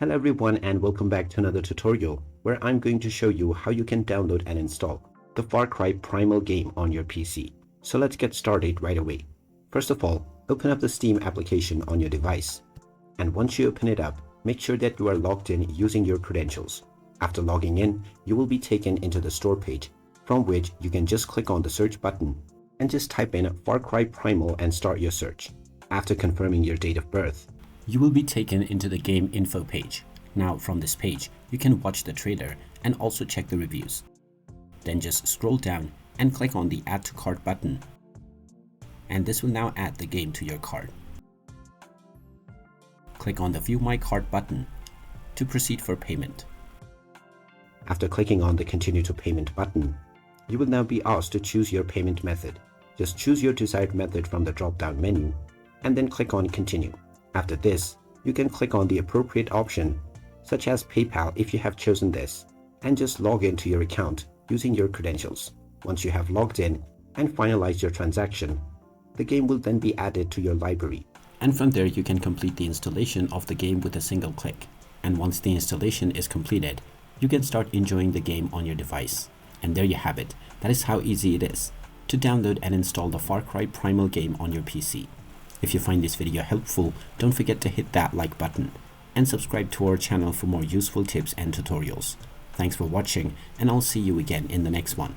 Hello everyone and welcome back to another tutorial where I'm going to show you how you can download and install the FarCry Primal game on your PC. So let's get started right away. First of all, open up the Steam application on your device. And once you open it up, make sure that you are logged in using your credentials. After logging in, you will be taken into the store page, from which you can just click on the search button and just type in FarCry Primal and start your search. After confirming your date of birth, you will be taken into the game info page. Now from this page, you can watch the trailer and also check the reviews. Then just scroll down and click on the add to cart button. And this will now add the game to your cart. Click on the view my cart button to proceed for payment. After clicking on the continue to payment button, you will now be asked to choose your payment method. Just choose your desired method from the drop down menu and then click on continue. After this, you can click on the appropriate option, such as PayPal if you have chosen this, and just log into your account using your credentials. Once you have logged in and finalized your transaction, the game will then be added to your library. And from there, you can complete the installation of the game with a single click. And once the installation is completed, you can start enjoying the game on your device. And there you have it. That is how easy it is to download and install the FarCry Primal game on your PC. If you find this video helpful, don't forget to hit that like button and subscribe to our channel for more useful tips and tutorials. Thanks for watching, and I'll see you again in the next one.